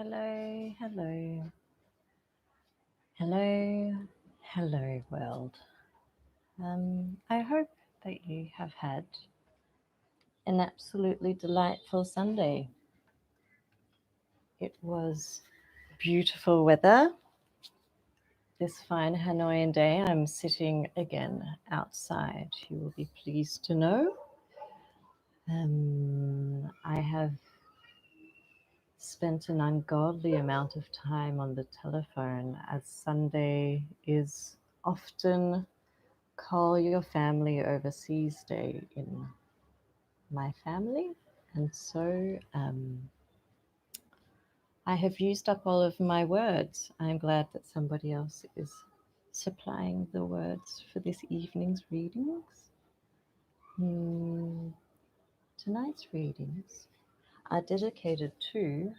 Hello, hello, hello, hello, world. I hope that you have had an absolutely delightful Sunday. It was beautiful weather this fine Hanoian day. I'm sitting again outside, you will be pleased to know. I have spent an ungodly amount of time on the telephone as Sunday is often call your family overseas day in my family. And so I have used up all of my words. I'm glad that somebody else is supplying the words for this evening's readings. Hmm, tonight's readings are dedicated to,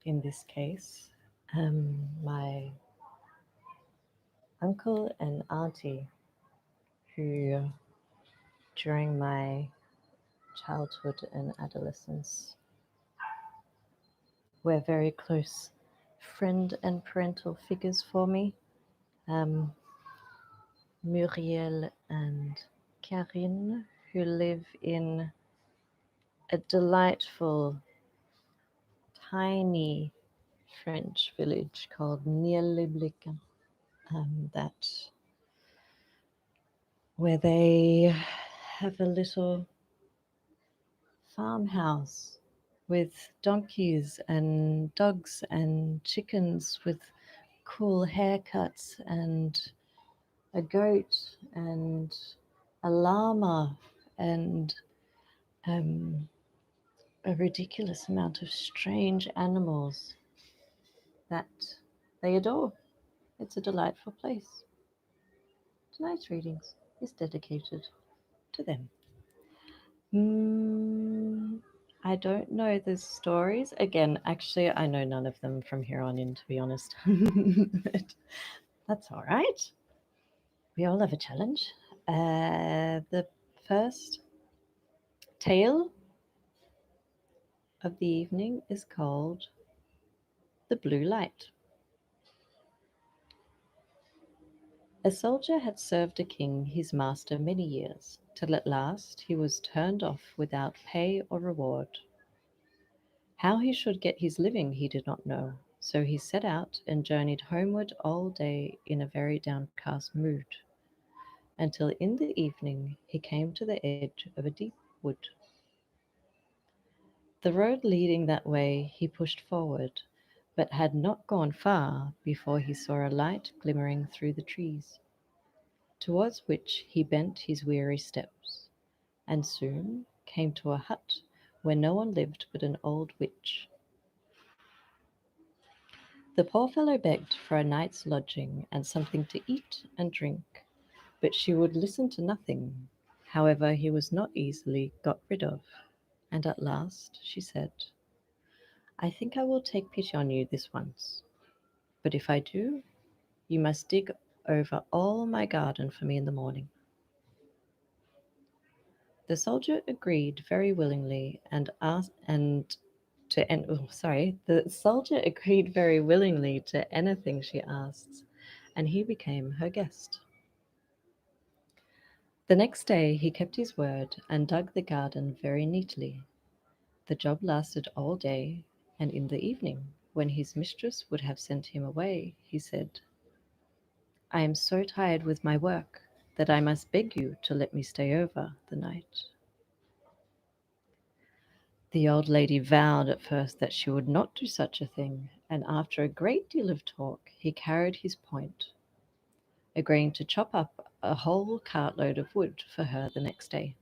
in this case, my uncle and auntie who, during my childhood and adolescence, were very close friend and parental figures for me. Um, Muriel and Karine, who live in a delightful, tiny French village called Niel-les-Blics, that where they have a little farmhouse with donkeys and dogs and chickens with cool haircuts and a goat and a llama and um, a ridiculous amount of strange animals that they adore. It's a delightful place. Tonight's readings is dedicated to them. Mm, I don't know the stories. Again, actually, I know none of them from here on in, to be honest. But that's all right. We all have a challenge. The first tale of the evening is called The Blue Light. A soldier had served a king, his master, many years, till at last he was turned off without pay or reward. How he should get his living he did not know, so he set out and journeyed homeward all day in a very downcast mood, until in the evening he came to the edge of a deep wood. The road leading that way he pushed forward, but had not gone far before he saw a light glimmering through the trees, towards which he bent his weary steps, and soon came to a hut where no one lived but an old witch. The poor fellow begged for a night's lodging and something to eat and drink, but she would listen to nothing. However, he was not easily got rid of, and at last she said, "I think I will take pity on you this once, but if I do, you must dig over all my garden for me in the morning." The soldier agreed very willingly and asked and to the soldier agreed very willingly to anything she asked, and he became her guest. The next day he kept his word and dug the garden very neatly. The job lasted all day, and in the evening, when his mistress would have sent him away, he said, "I am so tired with my work that I must beg you to let me stay over the night." The old lady vowed at first that she would not do such a thing, and after a great deal of talk he carried his point, agreeing to chop up a whole cartload of wood for her the next day.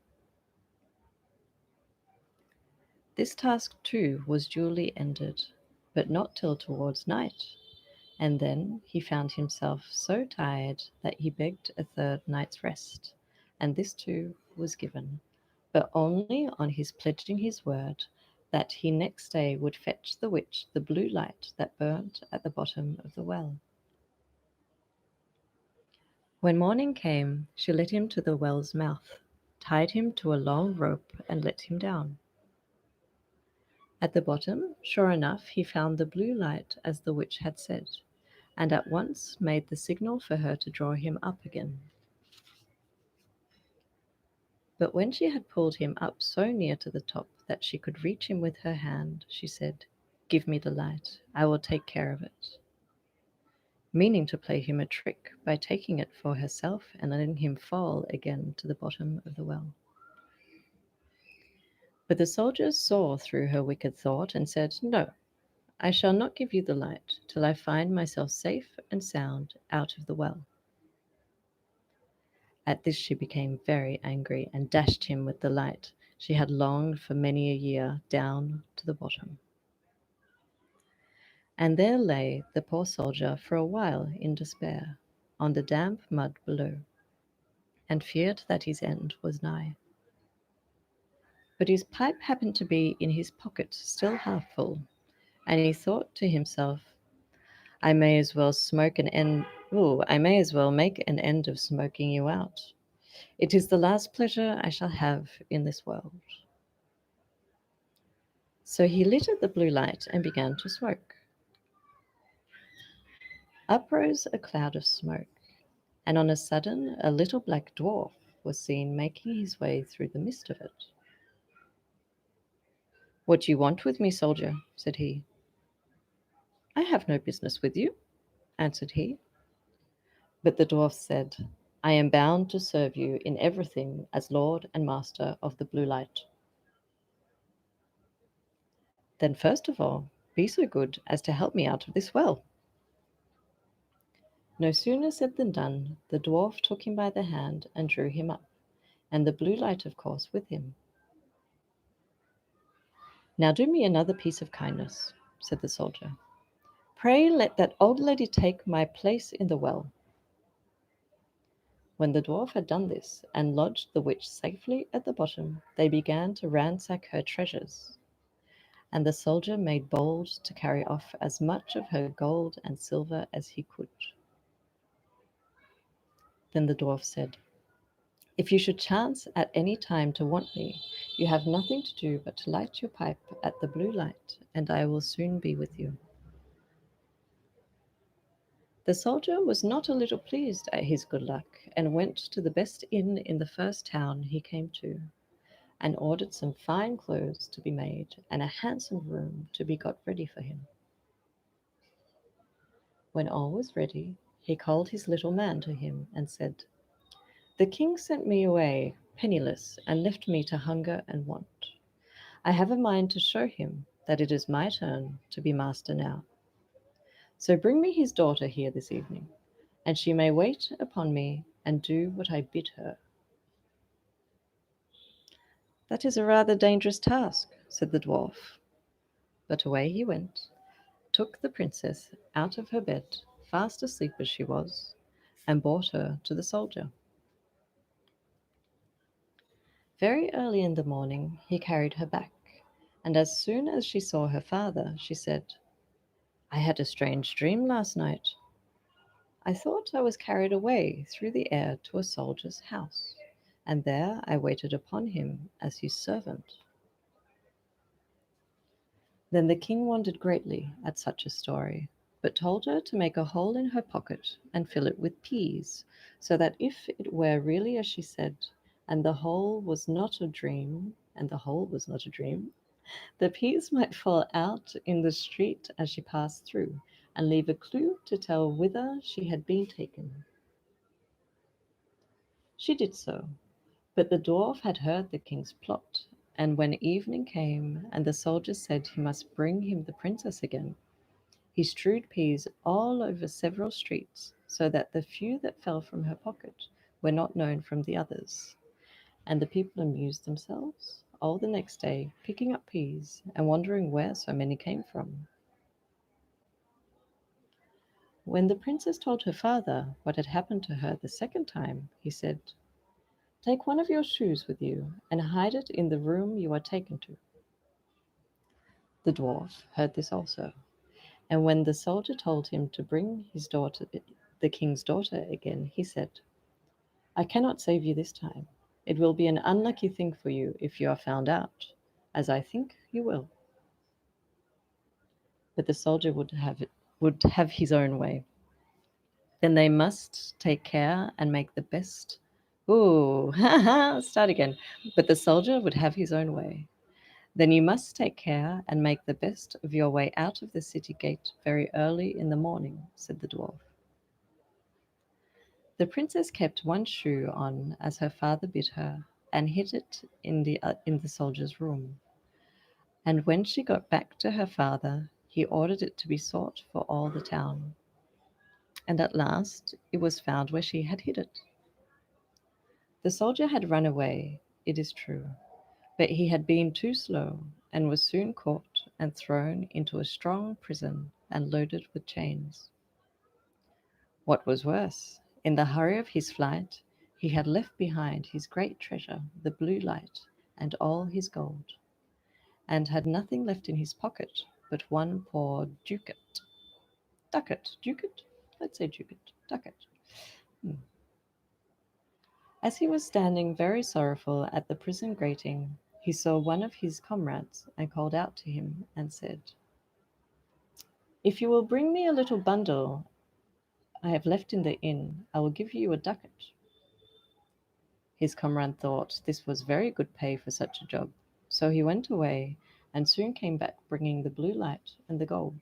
This task too was duly ended, but not till towards night, and then he found himself so tired that he begged a third night's rest, and this too was given, but only on his pledging his word that he next day would fetch the witch the blue light that burnt at the bottom of the well. When morning came, she led him to the well's mouth, tied him to a long rope, and let him down. At the bottom, sure enough, he found the blue light as the witch had said, and at once made the signal for her to draw him up again. But when she had pulled him up so near to the top that she could reach him with her hand, she said, "Give me the light, I will take care of it," meaning to play him a trick by taking it for herself and letting him fall again to the bottom of the well. But the soldiers saw through her wicked thought and said, "No, I shall not give you the light till I find myself safe and sound out of the well." At this she became very angry and dashed him with the light she had longed for many a year down to the bottom. And there lay the poor soldier for a while in despair, on the damp mud below, and feared that his end was nigh. But his pipe happened to be in his pocket still half full, and he thought to himself, I may as well I may as well make an end of smoking you out. It is the last pleasure I shall have in this world. So he lit the blue light and began to smoke. Up rose a cloud of smoke, and on a sudden a little black dwarf was seen making his way through the midst of it. "What do you want with me, soldier?" said he. "I have no business with you," answered he. But the dwarf said, "I am bound to serve you in everything as lord and master of the blue light." "Then first of all, be so good as to help me out of this well." No sooner said than done. The dwarf took him by the hand and drew him up, and the blue light, of course, with him. "Now do me another piece of kindness," said the soldier. "Pray let that old lady take my place in the well." When the dwarf had done this, and lodged the witch safely at the bottom, they began to ransack her treasures, and the soldier made bold to carry off as much of her gold and silver as he could. Then the dwarf said, "If you should chance at any time to want me, you have nothing to do but to light your pipe at the blue light, and I will soon be with you." The soldier was not a little pleased at his good luck, and went to the best inn in the first town he came to, and ordered some fine clothes to be made, and a handsome room to be got ready for him. When all was ready, he called his little man to him, and said, "The king sent me away penniless, and left me to hunger and want. I have a mind to show him that it is my turn to be master now. So bring me his daughter here this evening, and she may wait upon me and do what I bid her." "That is a rather dangerous task," said the dwarf. But away he went, took the princess out of her bed, fast asleep as she was, and brought her to the soldier. Very early in the morning he carried her back, and as soon as she saw her father, she said, "I had a strange dream last night. I thought I was carried away through the air to a soldier's house, and there I waited upon him as his servant." Then the king wondered greatly at such a story, but told her to make a hole in her pocket and fill it with peas, so that if it were really as she said, and the hole was not a dream, the peas might fall out in the street as she passed through, and leave a clue to tell whither she had been taken. She did so, but the dwarf had heard the king's plot, and when evening came, and the soldier said he must bring him the princess again, he strewed peas all over several streets, so that the few that fell from her pocket were not known from the others, and the people amused themselves all the next day picking up peas and wondering where so many came from. When the princess told her father what had happened to her the second time, he said, "Take one of your shoes with you and hide it in the room you are taken to." The dwarf heard this also, and when the soldier told him to bring his daughter, the king's daughter, again, he said, "I cannot save you this time. It will be an unlucky thing for you if you are found out, as I think you will." but the soldier would have his own way. Then they must take care and make the best. Ooh, start again. But the soldier would have his own way. Then you must take care and make the best of your way out of the city gate very early in the morning, said the dwarf. The princess kept one shoe on as her father bid her, and hid it in the soldier's room. And when she got back to her father, he ordered it to be sought for all the town. And at last it was found where she had hid it. The soldier had run away, it is true, but he had been too slow, and was soon caught and thrown into a strong prison and loaded with chains. What was worse, in the hurry of his flight, he had left behind his great treasure, the blue light, and all his gold, and had nothing left in his pocket but one poor ducat, let's say ducat. Hmm. As he was standing very sorrowful at the prison grating, he saw one of his comrades and called out to him and said, "If you will bring me a little bundle I have left in the inn, I will give you a ducat." His comrade thought this was very good pay for such a job, so he went away and soon came back bringing the blue light and the gold.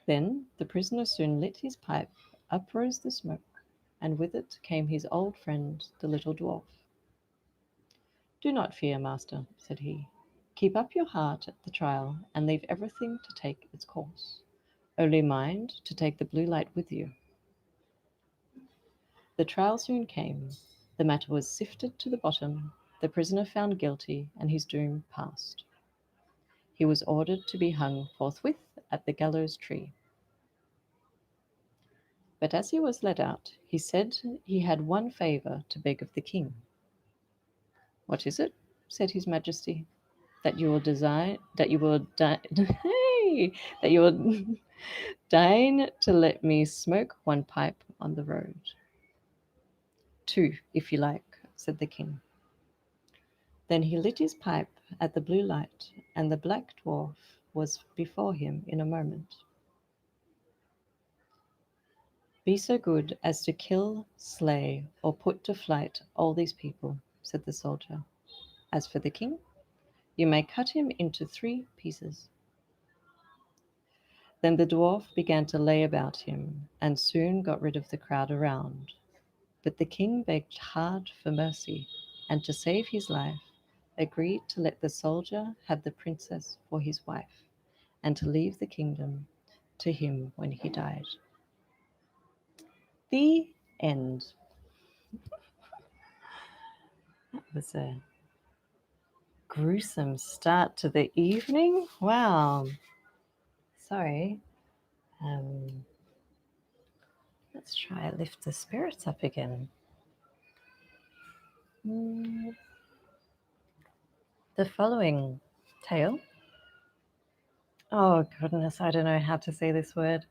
Then the prisoner soon lit his pipe, up rose the smoke, and with it came his old friend, the little dwarf. "Do not fear, master," said he. "Keep up your heart at the trial, and leave everything to take its course. Only mind to take the blue light with you." The trial soon came. The matter was sifted to the bottom, the prisoner found guilty, and his doom passed. He was ordered to be hung forthwith at the gallows tree. But as he was led out, he said he had one favour to beg of the king. "What is it?" said his majesty. "That you will design that you will hey, that you will deign to let me smoke one pipe on the road." "Two, if you like," said the king. Then he lit his pipe at the blue light, and the black dwarf was before him in a moment. "Be so good as to kill, slay, or put to flight all these people," said the soldier. "As for the king, you may cut him into 3 pieces." Then the dwarf began to lay about him, and soon got rid of the crowd around. But the king begged hard for mercy, and to save his life, agreed to let the soldier have the princess for his wife, and to leave the kingdom to him when he died. The end. That was a gruesome start to the evening. Wow. Sorry. Um, let's try lift the spirits up again. The following tale. Oh goodness, I don't know how to say this word.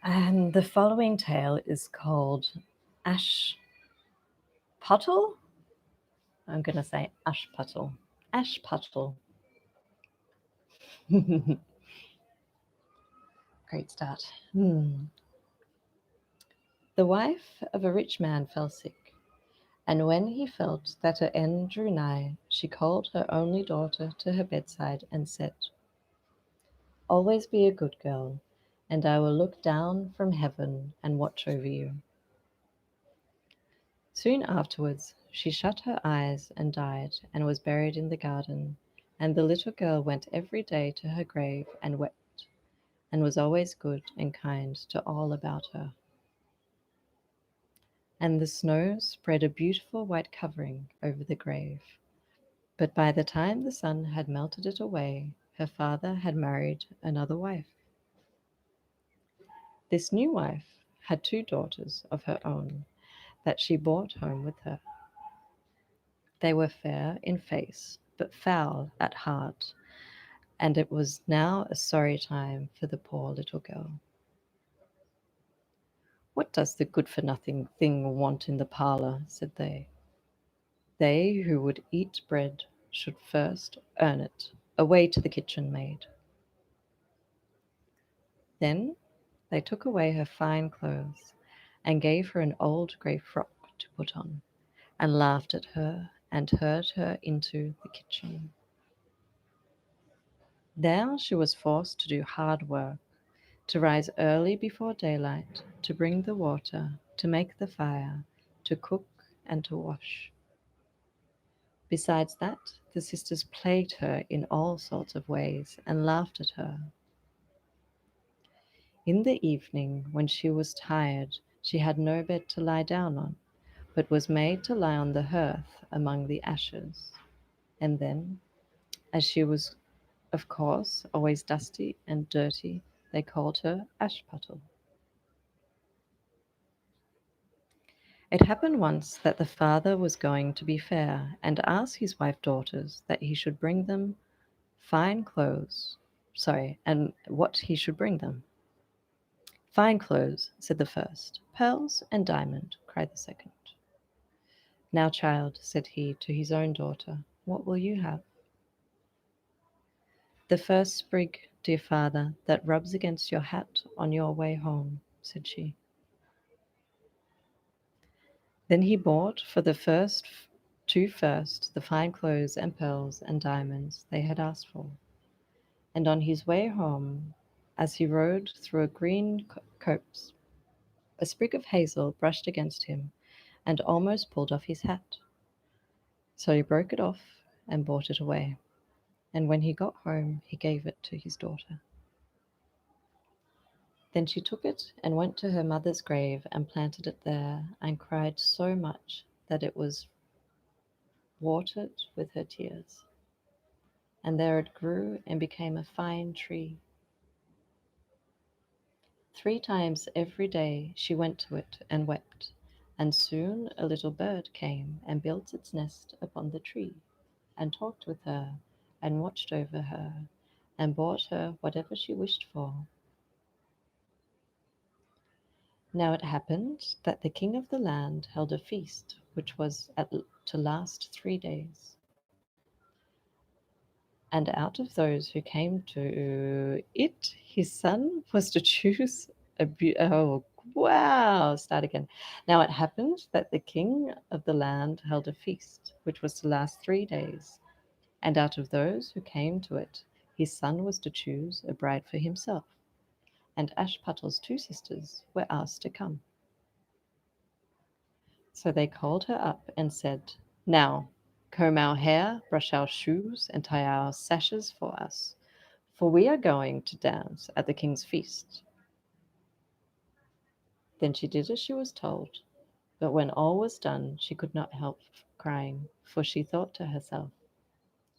And the following tale is called Ash Pottle. I'm going to say Ash Pottle. Ash Pottle. Great start. The wife of a rich man fell sick, and when he felt that her end drew nigh, she called her only daughter to her bedside and said, "Always be a good girl, and I will look down from heaven and watch over you." Soon afterwards she shut her eyes and died, and was buried in the garden, and the little girl went every day to her grave and wept, and was always good and kind to all about her. And the snow spread a beautiful white covering over the grave. But by the time the sun had melted it away, her father had married another wife. This new wife had 2 daughters of her own that she brought home with her. They were fair in face, but foul at heart, and it was now a sorry time for the poor little girl. "What does the good-for-nothing thing want in the parlour?" said they. "They who would eat bread should first earn it. Away to the kitchen, maid. Then they took away her fine clothes and gave her an old grey frock to put on, and laughed at her and hurried her into the kitchen. There she was forced to do hard work, to rise early before daylight, to bring the water, to make the fire, to cook and to wash. Besides that, the sisters plagued her in all sorts of ways and laughed at her. In the evening, when she was tired, she had no bed to lie down on, but was made to lie on the hearth among the ashes. And then, as she was, of course, always dusty and dirty, they called her Ashputtel. It happened once that the father was going to be fair, and asked his wife daughters that he should bring them fine clothes. Sorry, and what he should bring them. Fine clothes, said the first. Pearls and diamond, cried the second. Now, child, said he to his own daughter, what will you have? The first sprig, dear father, that rubs against your hat on your way home, said she. Then he bought for the two first the fine clothes and pearls and diamonds they had asked for, and on his way home, as he rode through a green copse, a sprig of hazel brushed against him and almost pulled off his hat. So he broke it off and brought it away, and when he got home he gave it to his daughter. Then she took it and went to her mother's grave and planted it there, and cried so much that it was watered with her tears. And there it grew and became a fine tree. 3 times every day she went to it and wept, and soon a little bird came and built its nest upon the tree, and talked with her, and watched over her, and brought her whatever she wished for. Now it happened that the king of the land held a feast which was to last 3 days. And out of those who came to it, his son was to choose oh, wow, start again. Now it happened that the king of the land held a feast which was to last 3 days. And out of those who came to it, his son was to choose a bride for himself. And Ashputtel's 2 sisters were asked to come. So they called her up and said, now, comb our hair, brush our shoes, and tie our sashes for us, for we are going to dance at the king's feast. Then she did as she was told, but when all was done she could not help crying, for she thought to herself,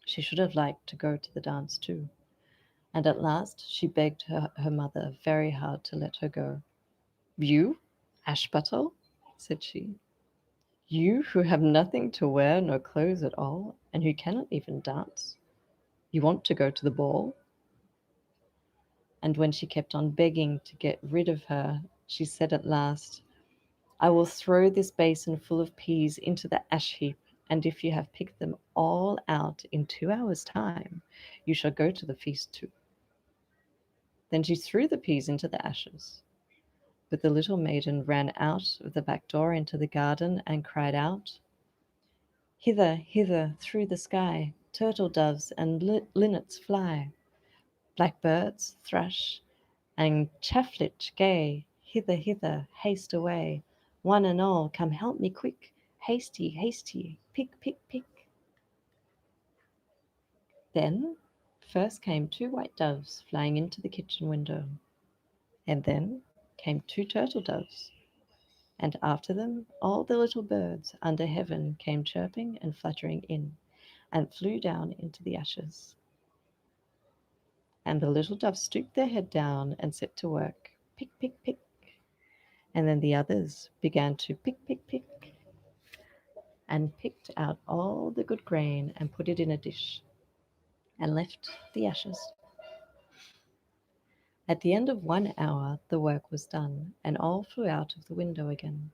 she should have liked to go to the dance too. And at last she begged her mother very hard to let her go. You, Ashputtel, said she, you who have nothing to wear, no clothes at all, and who cannot even dance, you want to go to the ball? And when she kept on begging to get rid of her, she said at last, I will throw this basin full of peas into the ash heap, and if you have picked them all out in 2 hours' time, you shall go to the feast too. Then she threw the peas into the ashes. But the little maiden ran out of the back door into the garden and cried out, hither, hither, through the sky, turtle doves and linnets fly, blackbirds, thrush, and chaffinch gay, hither, hither, haste away, one and all, come help me quick, hasty, hasty, pick, pick, pick. Then first came 2 white doves flying into the kitchen window, and then came 2 turtle doves, and after them all the little birds under heaven came chirping and fluttering in, and flew down into the ashes. And the little doves stooped their head down and set to work, pick, pick, pick. And then the others began to pick, pick, pick, and picked out all the good grain and put it in a dish, and left the ashes. At the end of 1 hour the work was done, and all flew out of the window again.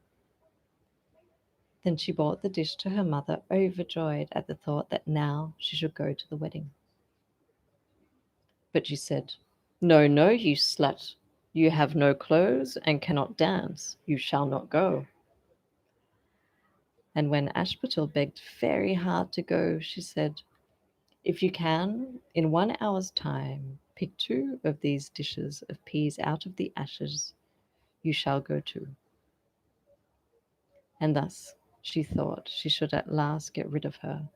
Then she brought the dish to her mother, overjoyed at the thought that now she should go to the wedding. But she said, "No, no, you slut. You have no clothes and cannot dance. You shall not go." And when Ashputtel begged very hard to go, she said, "If you can, in 1 hour's time, pick 2 of these dishes of peas out of the ashes, you shall go too." And thus she thought she should at last get rid of her.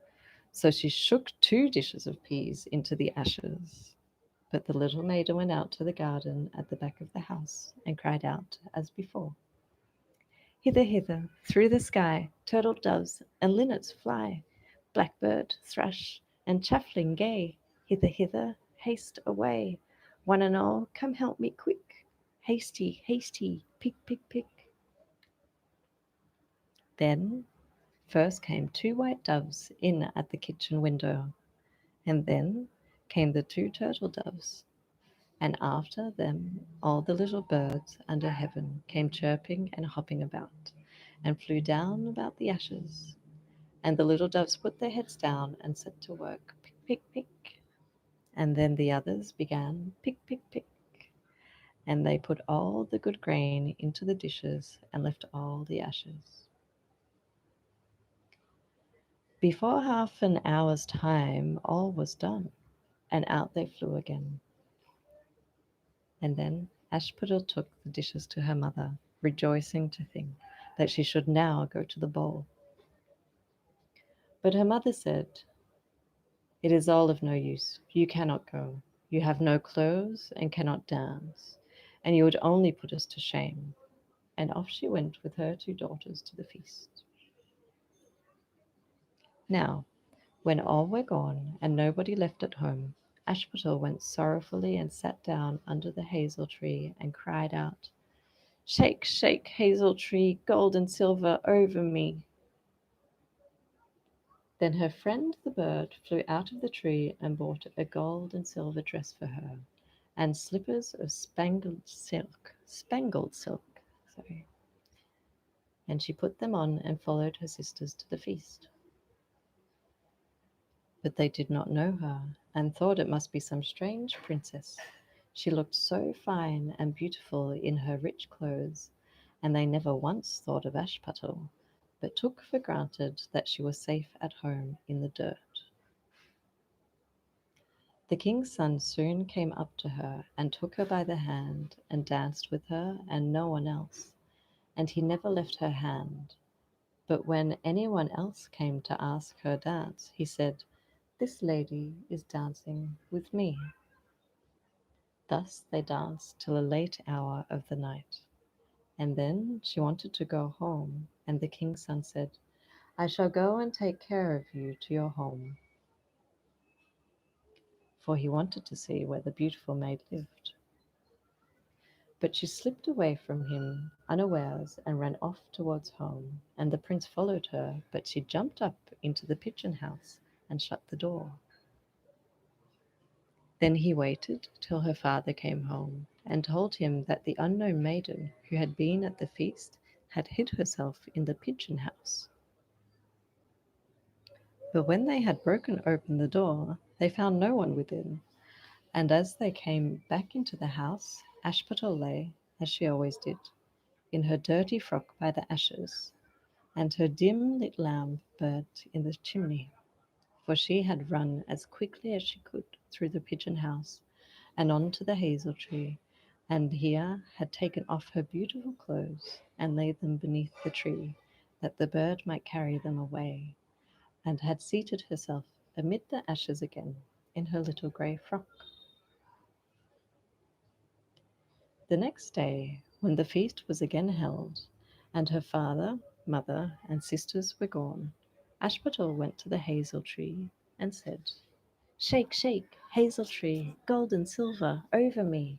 So she shook 2 dishes of peas into the ashes. But the little maiden went out to the garden at the back of the house and cried out as before, "Hither, hither, through the sky, turtle doves and linnets fly, blackbird, thrush, and chaffling gay, hither, hither, haste away, one and all, come help me quick, hasty, hasty, pick, pick, pick." Then first came 2 white doves in at the kitchen window, and then came the 2 turtle doves, and after them all the little birds under heaven came chirping and hopping about, and flew down about the ashes. And the little doves put their heads down and set to work, pick, pick, pick. And then the others began, pick, pick, pick. And they put all the good grain into the dishes and left all the ashes. Before half an hour's time all was done, and out they flew again. And then Ashputtel took the dishes to her mother, rejoicing to think that she should now go to the bowle. But her mother said, "It is all of no use. You cannot go. You have no clothes and cannot dance, and you would only put us to shame." And off she went with her 2 daughters to the feast. Now, when all were gone and nobody left at home, Ashputtel went sorrowfully and sat down under the hazel tree and cried out, "Shake, shake, hazel tree, gold and silver over me." Then her friend the bird flew out of the tree and bought a gold and silver dress for her, and slippers of spangled silk, sorry. And she put them on and followed her sisters to the feast. But they did not know her, and thought it must be some strange princess. She looked so fine and beautiful in her rich clothes, and they never once thought of Ashputtel, but took for granted that she was safe at home in the dirt. The king's son soon came up to her and took her by the hand and danced with her and no one else, and he never left her hand. But when anyone else came to ask her dance, he said, "This lady is dancing with me." Thus they danced till a late hour of the night, and then she wanted to go home, and the king's son said, "I shall go and take care of you to your home," for he wanted to see where the beautiful maid lived. But she slipped away from him unawares and ran off towards home, and the prince followed her, but she jumped up into the pigeon house and shut the door. Then he waited till her father came home, and told him that the unknown maiden who had been at the feast had hid herself in the pigeon house. But when they had broken open the door, they found no one within, and as they came back into the house, Ashputtel lay, as she always did, in her dirty frock by the ashes, and her dim lit lamp burnt in the chimney, for she had run as quickly as she could through the pigeon house and on to the hazel tree, and here had taken off her beautiful clothes and laid them beneath the tree, that the bird might carry them away, and had seated herself amid the ashes again in her little grey frock. The next day, when the feast was again held, and her father, mother, and sisters were gone, Ashputtel went to the hazel tree and said, "Shake, shake, hazel tree, gold and silver over me."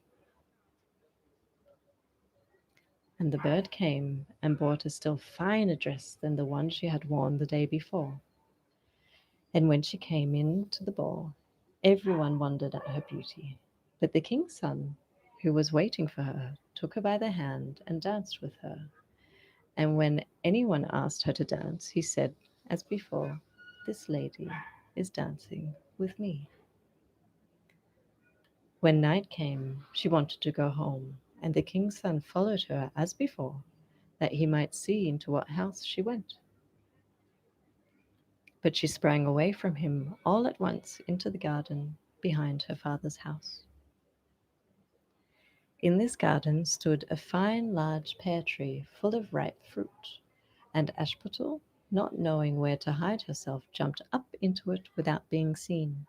And the bird came and brought a still finer dress than the one she had worn the day before. And when she came in to the ball, everyone wondered at her beauty. But the king's son, who was waiting for her, took her by the hand and danced with her. And when anyone asked her to dance, he said, as before, "This lady is dancing with me." When night came, she wanted to go home, and the king's son followed her as before, that he might see into what house she went. But she sprang away from him all at once into the garden behind her father's house. In this garden stood a fine large pear tree full of ripe fruit, and Ashputtel, not knowing where to hide herself, jumped up into it without being seen.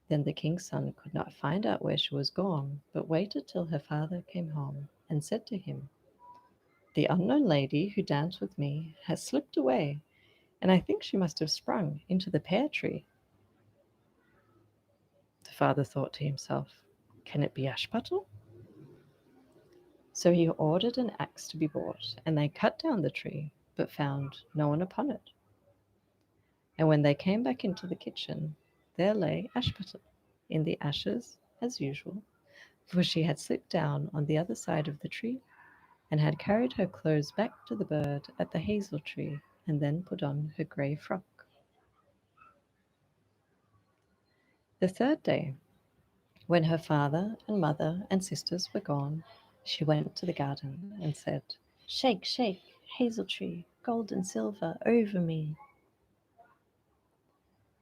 Then the king's son could not find out where she was gone, but waited till her father came home, and said to him, "The unknown lady who danced with me has slipped away, and I think she must have sprung into the pear tree." The father thought to himself, "Can it be Ashputtel?" So he ordered an axe to be brought, and they cut down the tree, but found no one upon it. And when they came back into the kitchen, there lay Ashputtel in the ashes as usual, for she had slipped down on the other side of the tree, and had carried her clothes back to the bird at the hazel tree, and then put on her grey frock. The third day, when her father and mother and sisters were gone, she went to the garden and said, "Shake, shake, hazel tree, gold and silver over me."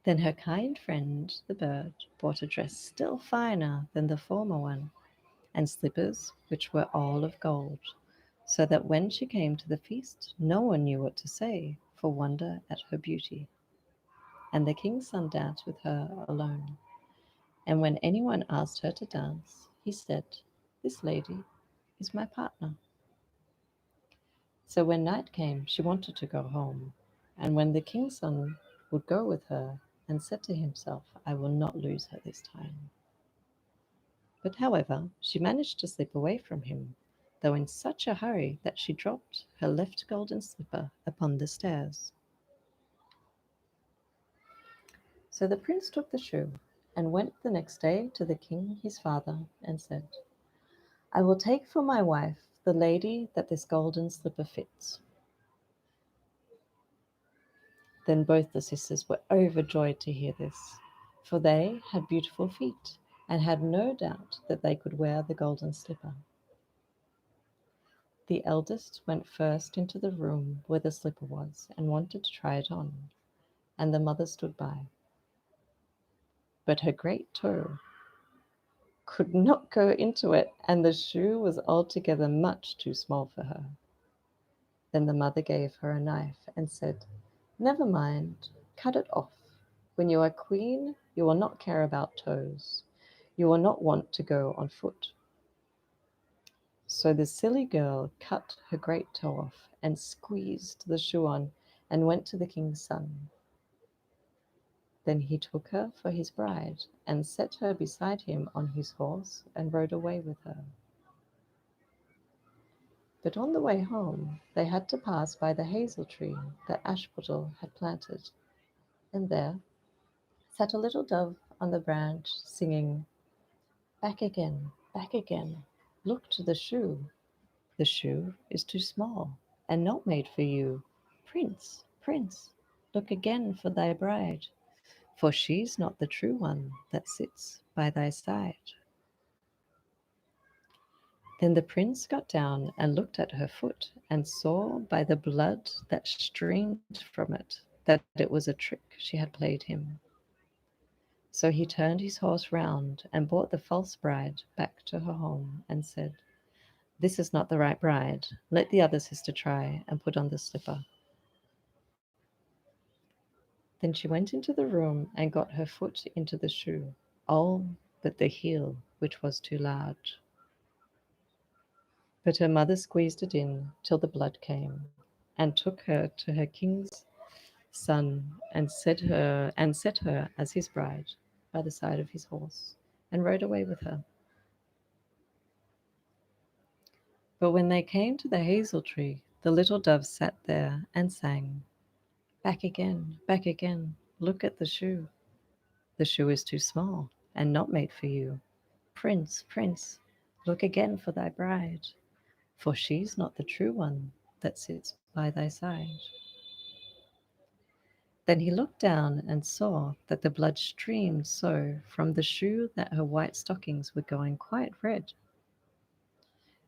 Then her kind friend, the bird, brought a dress still finer than the former one, and slippers which were all of gold, so that when she came to the feast, no one knew what to say for wonder at her beauty. And the king's son danced with her alone. And when anyone asked her to dance, he said, "This lady is my partner." So when night came, she wanted to go home. And when the king's son would go with her, and said to himself, "I will not lose her this time." But however, she managed to slip away from him, though in such a hurry that she dropped her left golden slipper upon the stairs. So the prince took the shoe, and went the next day to the king his father, and said, "I will take for my wife the lady that this golden slipper fits." Then both the sisters were overjoyed to hear this, for they had beautiful feet, and had no doubt that they could wear the golden slipper. The eldest went first into the room where the slipper was, and wanted to try it on, and the mother stood by. But her great toe could not go into it, and the shoe was altogether much too small for her. Then the mother gave her a knife, and said, "Never mind, cut it off. When you are queen, you will not care about toes. You will not want to go on foot." So the silly girl cut her great toe off, and squeezed the shoe on, and went to the king's son. Then he took her for his bride, and set her beside him on his horse, and rode away with her. But on the way home they had to pass by the hazel tree that Ashputtel had planted, and there sat a little dove on the branch, singing, "Back again, back again, look to the shoe. The shoe is too small, and not made for you. Prince, prince, look again for thy bride, for she's not the true one that sits by thy side." Then the prince got down and looked at her foot, and saw by the blood that streamed from it that it was a trick she had played him. So he turned his horse round, and brought the false bride back to her home, and said, "This is not the right bride. Let the other sister try and put on the slipper." Then she went into the room and got her foot into the shoe, all but the heel, which was too large. But her mother squeezed it in till the blood came, and took her to her king's son, and set her as his bride by the side of his horse, and rode away with her. But when they came to the hazel tree, the little dove sat there and sang, back again, look at the shoe. The shoe is too small, and not made for you. Prince, prince, look again for thy bride, for she's not the true one that sits by thy side." Then he looked down and saw that the blood streamed so from the shoe that her white stockings were going quite red.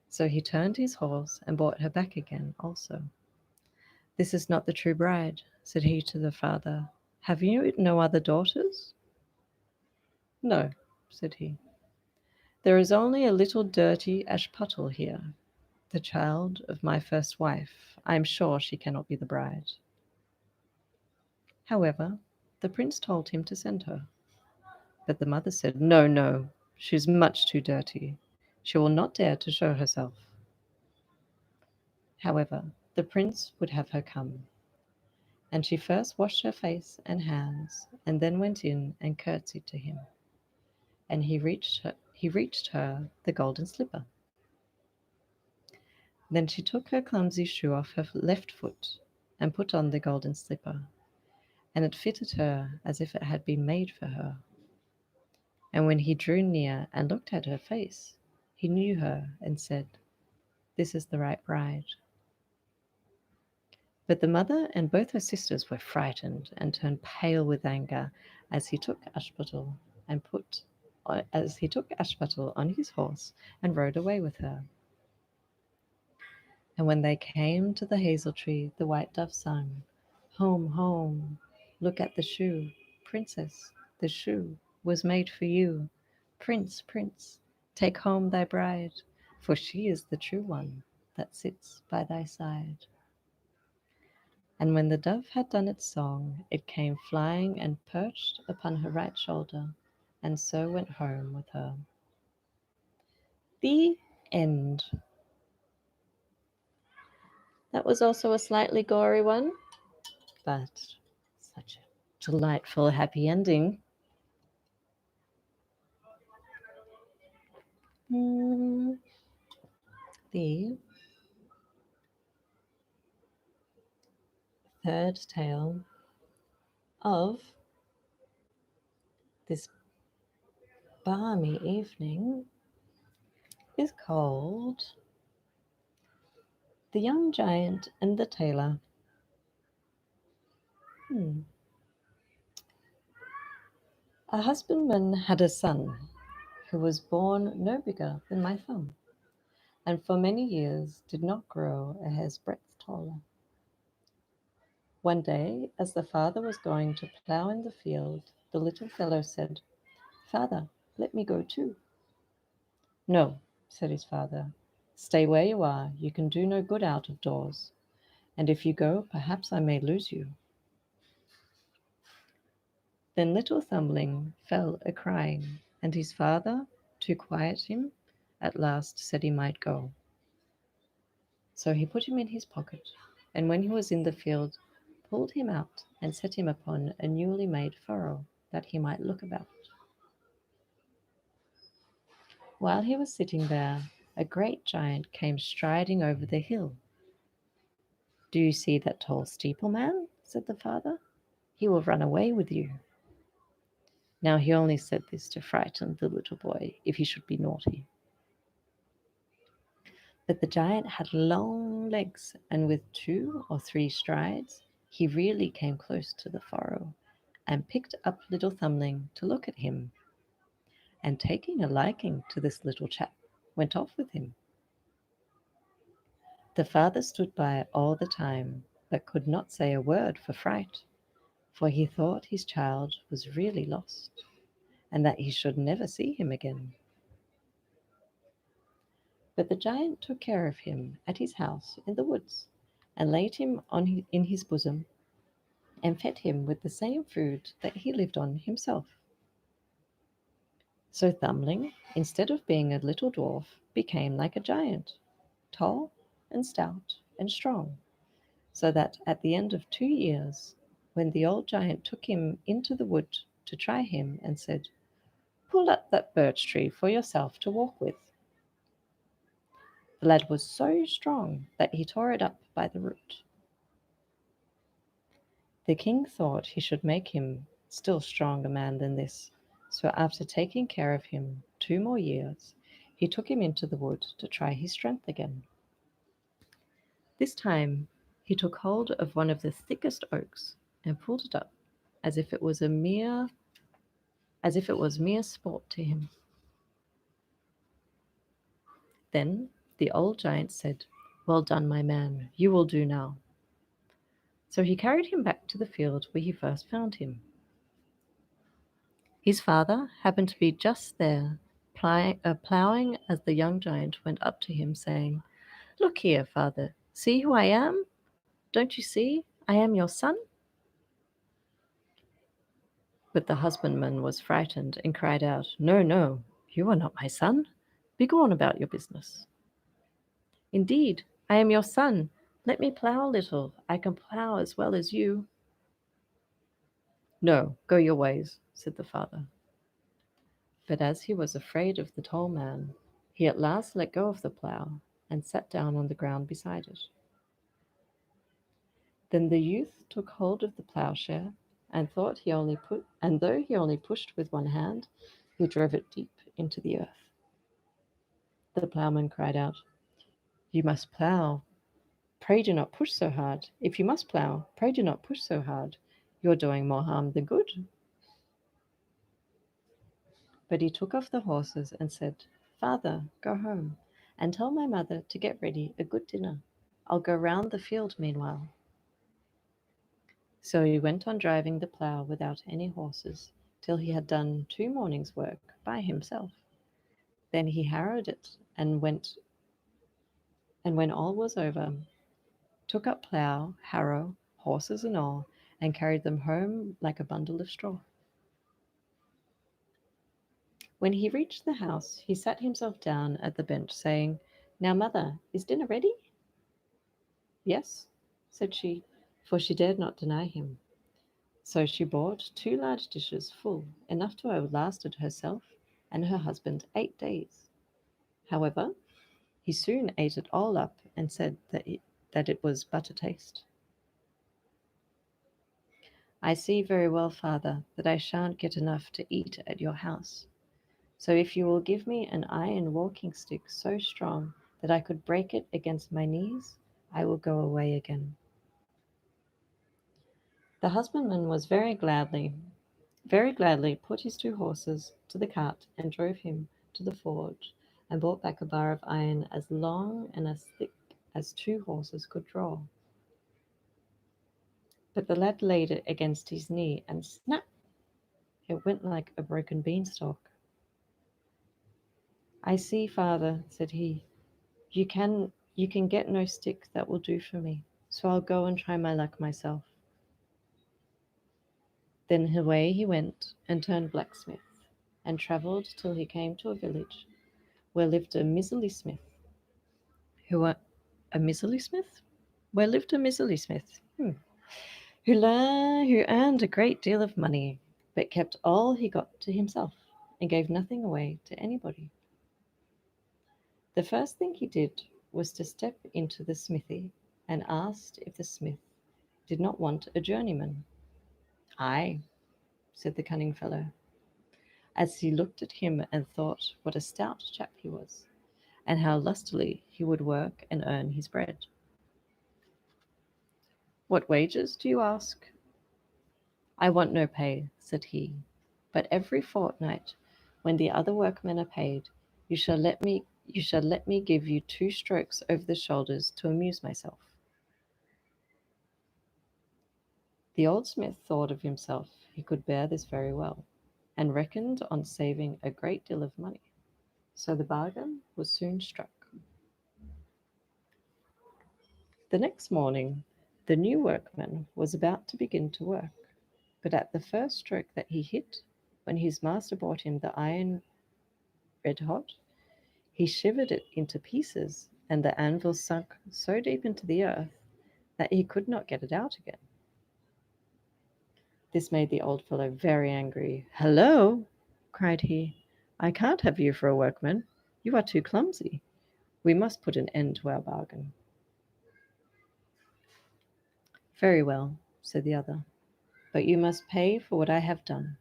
So he turned his horse and brought her back again also. "This is not the true bride," said he to the father. "Have you no other daughters?" "No," said he. "There is only a little dirty Ashputtel here, the child of my first wife. I am sure she cannot be the bride." However, the prince told him to send her. But the mother said, "No, no, she is much too dirty. She will not dare to show herself." However, the prince would have her come, and she first washed her face and hands, and then went in and curtsied to him, and he reached her the golden slipper. Then she took her clumsy shoe off her left foot and put on the golden slipper, and it fitted her as if it had been made for her. And when he drew near and looked at her face, he knew her and said, "This is the right bride." But the mother and both her sisters were frightened and turned pale with anger as he took Ashputtel on his horse and rode away with her. And when they came to the hazel tree, the white dove sung, "Home, home, look at the shoe, Princess, the shoe was made for you. Prince, prince, take home thy bride, for she is the true one that sits by thy side." And when the dove had done its song, it came flying and perched upon her right shoulder, and so went home with her. The end. That was also a slightly gory one, but such a delightful, happy ending. Mm, the third tale of this balmy evening is called The Young Giant and the Tailor. Hmm. A husbandman had a son who was born no bigger than my thumb, and for many years did not grow a hair's breadth taller. One day, as the father was going to plough in the field, the little fellow said, "Father, let me go too." "No," said his father, "stay where you are. You can do no good out of doors, and if you go, perhaps I may lose you." Then little Thumbling fell a crying, and his father, to quiet him, at last said he might go. So he put him in his pocket, and when he was in the field, pulled him out and set him upon a newly made furrow, that he might look about. While he was sitting there, a great giant came striding over the hill. "Do you see that tall steeple man?" said the father. "He will run away with you." Now he only said this to frighten the little boy if he should be naughty. But the giant had long legs, and with 2 or 3 strides he really came close to the furrow, and picked up little Thumbling to look at him, and taking a liking to this little chap, went off with him. The father stood by all the time, but could not say a word for fright, for he thought his child was really lost, and that he should never see him again. But the giant took care of him at his house in the woods, and laid him in his bosom, and fed him with the same food that he lived on himself. So Thumbling, instead of being a little dwarf, became like a giant, tall and stout and strong, so that at the end of 2 years, when the old giant took him into the wood to try him, and said, "Pull up that birch tree for yourself to walk with," the lad was so strong that he tore it up by the root. The king thought he should make him still stronger man than this, so after taking care of him 2 more years, he took him into the wood to try his strength again. This time he took hold of one of the thickest oaks, and pulled it up as if it was mere sport to him. Then the old giant said, "Well done, my man, you will do now." So he carried him back to the field where he first found him. His father happened to be just there, ploughing as the young giant went up to him, saying, "Look here, father, see who I am? Don't you see? I am your son?" But the husbandman was frightened and cried out, "No, no, you are not my son. Begone about your business." "Indeed, I am your son. Let me plough a little. I can plough as well as you." "No, go your ways," said the father. But as he was afraid of the tall man, he at last let go of the plough and sat down on the ground beside it. Then the youth took hold of the ploughshare and though he only pushed with one hand, he drove it deep into the earth. The ploughman cried out, "You must plough. Pray do not push so hard. If you must plough, pray do not push so hard. You're doing more harm than good." But he took off the horses and said, "Father, go home and tell my mother to get ready a good dinner. I'll go round the field meanwhile." So he went on driving the plough without any horses till he had done 2 mornings' work by himself. Then he harrowed it and when all was over, took up plough, harrow, horses and all, and carried them home like a bundle of straw. When he reached the house, he sat himself down at the bench, saying, "Now, mother, is dinner ready?" "Yes," said she, for she dared not deny him. So she bought 2 large dishes full, enough to have lasted herself and her husband 8 days. However, he soon ate it all up and said that it was but a taste. "I see very well, father, that I shan't get enough to eat at your house. So if you will give me an iron walking stick so strong that I could break it against my knees, I will go away again." The husbandman was very gladly put his 2 horses to the cart and drove him to the forge and brought back a bar of iron as long and as thick as 2 horses could draw. But the lad laid it against his knee, and snap! It went like a broken beanstalk. "I see, father," said he, you can get no stick that will do for me, so I'll go and try my luck myself." Then away he went and turned blacksmith, and travelled till he came to a village where lived a miserly smith, who a miserly smith? Where lived a miserly smith, who earned a great deal of money, but kept all he got to himself, and gave nothing away to anybody. The first thing he did was to step into the smithy, and asked if the smith did not want a journeyman. "Aye," said the cunning fellow, as he looked at him and thought what a stout chap he was, and how lustily he would work and earn his bread. "What wages do you ask?" "I want no pay," said he, "but every fortnight, when the other workmen are paid, you shall let me give you 2 strokes over the shoulders to amuse myself." The old smith thought of himself he could bear this very well, and reckoned on saving a great deal of money. So the bargain was soon struck. The next morning the new workman was about to begin to work, but at the first stroke that he hit, when his master brought him the iron red hot, he shivered it into pieces, and the anvil sunk so deep into the earth that he could not get it out again. This made the old fellow very angry. "Hello!" cried he, "I can't have you for a workman. You are too clumsy. We must put an end to our bargain." "Very well," said the other, "but you must pay for what I have done.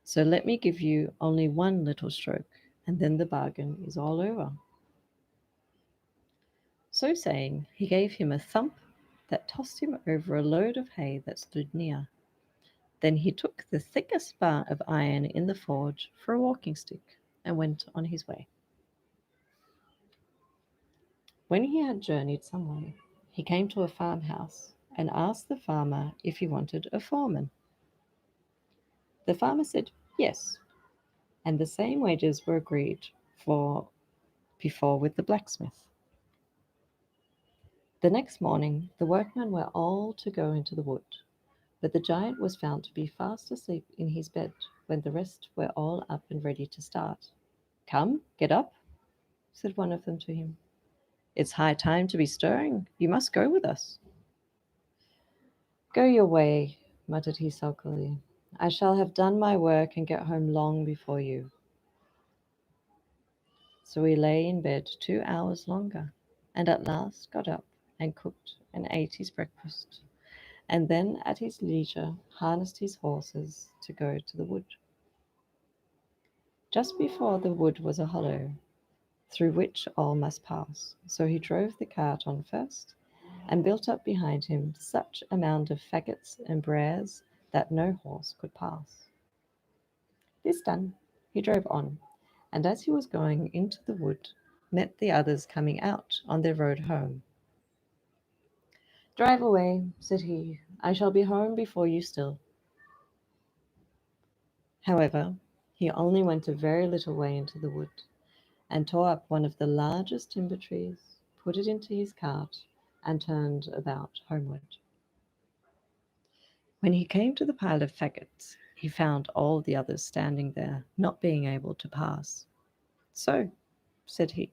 So let me give you only 1 little stroke, and then the bargain is all over." So saying, he gave him a thump that tossed him over a load of hay that stood near. Then he took the thickest bar of iron in the forge for a walking stick and went on his way. When he had journeyed some way, he came to a farmhouse and asked the farmer if he wanted a foreman. The farmer said yes, and the same wages were agreed for before with the blacksmith. The next morning the workmen were all to go into the wood, but the giant was found to be fast asleep in his bed when the rest were all up and ready to start. "Come, get up," said one of them to him. "It's high time to be stirring. You must go with us." "Go your way," muttered he sulkily. "I shall have done my work and get home long before you." So he lay in bed 2 hours longer, and at last got up and cooked and ate his breakfast, and then at his leisure harnessed his horses to go to the wood. Just before the wood was a hollow, through which all must pass, so he drove the cart on first, and built up behind him such a mound of faggots and briars that no horse could pass. This done, he drove on, and as he was going into the wood, met the others coming out on their road home. "Drive away," said he, "I shall be home before you still." However, he only went a very little way into the wood, and tore up one of the largest timber trees, put it into his cart, and turned about homeward. When he came to the pile of faggots, he found all the others standing there, not being able to pass. "So," said he,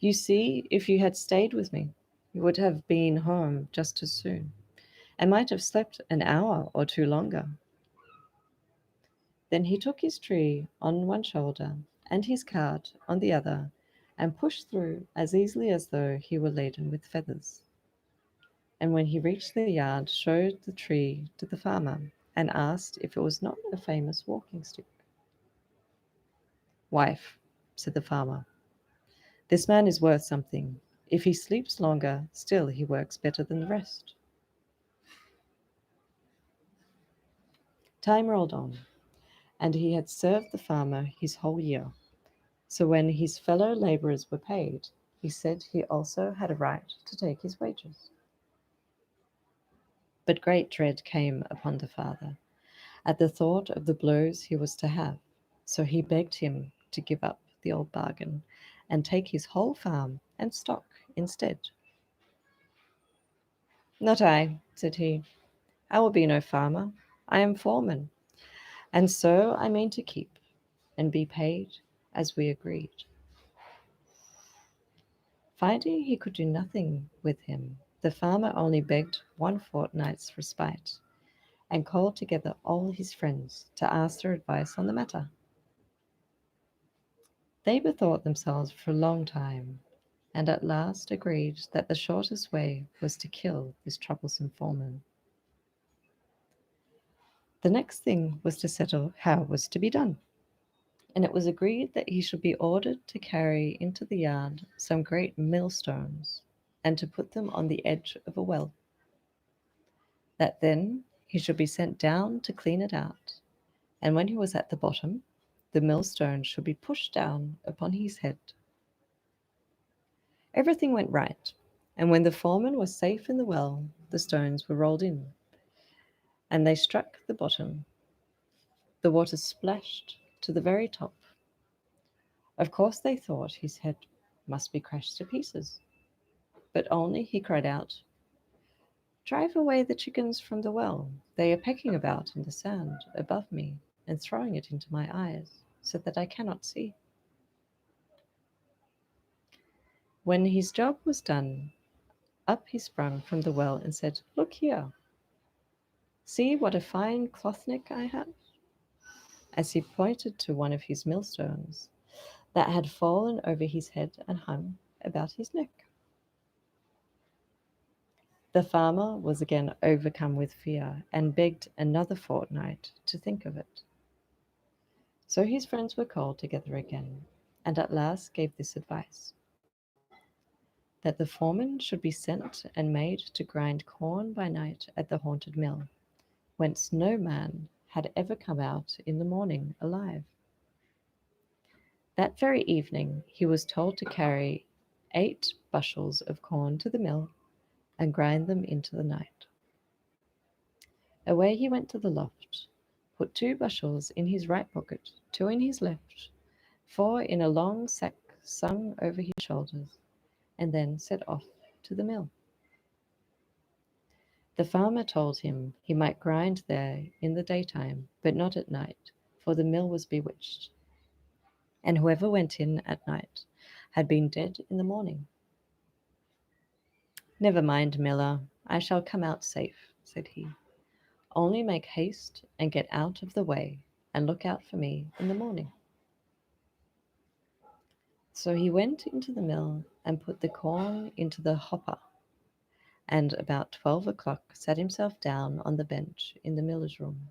"you see, if you had stayed with me, you would have been home just as soon, and might have slept an hour or two longer." Then he took his tree on one shoulder and his cart on the other, and pushed through as easily as though he were laden with feathers. And when he reached the yard, showed the tree to the farmer, and asked if it was not a famous walking stick. "Wife," said the farmer, "this man is worth something. If he sleeps longer, still he works better than the rest." Time rolled on, and he had served the farmer his whole year. So when his fellow labourers were paid, he said he also had a right to take his wages. But great dread came upon the father at the thought of the blows he was to have, so he begged him to give up the old bargain and take his whole farm and stock instead. "Not I," said he. "I will be no farmer. I am foreman, and so I mean to keep, and be paid as we agreed." Finding he could do nothing with him, the farmer only begged one fortnight's respite, and called together all his friends to ask their advice on the matter. They bethought themselves for a long time, and at last agreed that the shortest way was to kill this troublesome foreman. The next thing was to settle how it was to be done, and it was agreed that he should be ordered to carry into the yard some great millstones, and to put them on the edge of a well. That then he should be sent down to clean it out, and when he was at the bottom, the millstone should be pushed down upon his head. Everything went right, and when the foreman was safe in the well, the stones were rolled in, and they struck the bottom. The water splashed to the very top. Of course they thought his head must be crashed to pieces, but only he cried out, "Drive away the chickens from the well. They are pecking about in the sand above me and throwing it into my eyes, so that I cannot see." When his job was done, up he sprung from the well and said, "Look here, see what a fine cloth neck I have," as he pointed to one of his millstones that had fallen over his head and hung about his neck. The farmer was again overcome with fear, and begged another fortnight to think of it. So his friends were called together again, and at last gave this advice, that that the foreman should be sent and made to grind corn by night at the haunted mill, whence no man had ever come out in the morning alive. That very evening he was told to carry 8 bushels of corn to the mill and grind them into the night. Away he went to the loft, put 2 bushels in his right pocket, 2 in his left, 4 in a long sack slung over his shoulders, and then set off to the mill. The farmer told him he might grind there in the daytime, but not at night, for the mill was bewitched, and whoever went in at night had been dead in the morning. "Never mind, miller, I shall come out safe," said he. "Only make haste and get out of the way, and look out for me in the morning." So he went into the mill and put the corn into the hopper, and about 12 o'clock sat himself down on the bench in the miller's room.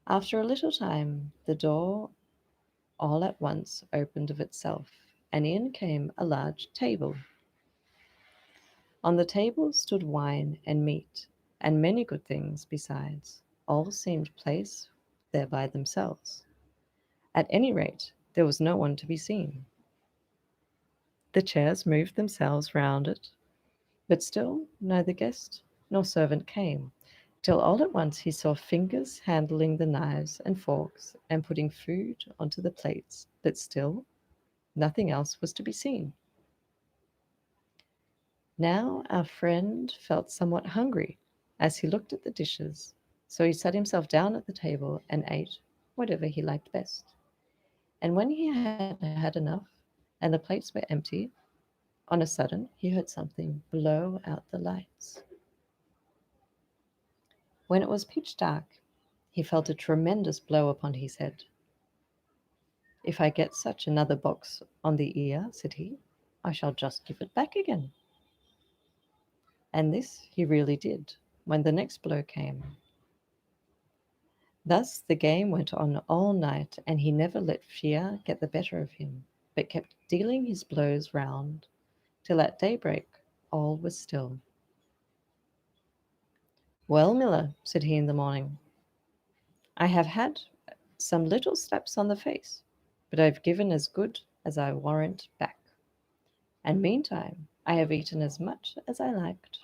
After a little time, the door all at once opened of itself, and in came a large table. On the table stood wine and meat, and many good things besides. All seemed placed there by themselves. At any rate, there was no one to be seen. The chairs moved themselves round it, but still neither guest nor servant came, till all at once he saw fingers handling the knives and forks and putting food onto the plates, but still nothing else was to be seen. Now our friend felt somewhat hungry as he looked at the dishes, so he sat himself down at the table and ate whatever he liked best. And when he had had enough and the plates were empty, on a sudden he heard something blow out the lights. When it was pitch dark, he felt a tremendous blow upon his head. "If I get such another box on the ear," said he, "I shall just give it back again." And this he really did, when the next blow came. Thus the game went on all night, and he never let fear get the better of him, but kept dealing his blows round, till at daybreak all was still. "Well, miller," said he in the morning, "I have had some little slaps on the face, but I've given as good as I warrant back, and meantime I have eaten as much as I liked."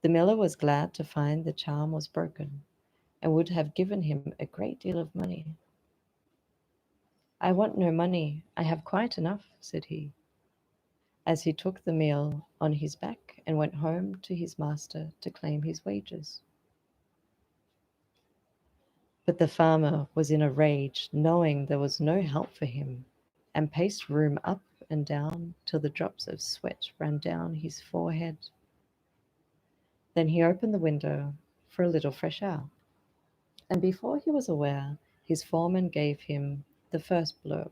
The miller was glad to find the charm was broken, and would have given him a great deal of money. "I want no money, I have quite enough," said he, as he took the meal on his back and went home to his master to claim his wages. But the farmer was in a rage, knowing there was no help for him, and paced room up and down till the drops of sweat ran down his forehead. Then he opened the window for a little fresh air, and before he was aware, his foreman gave him the first blow,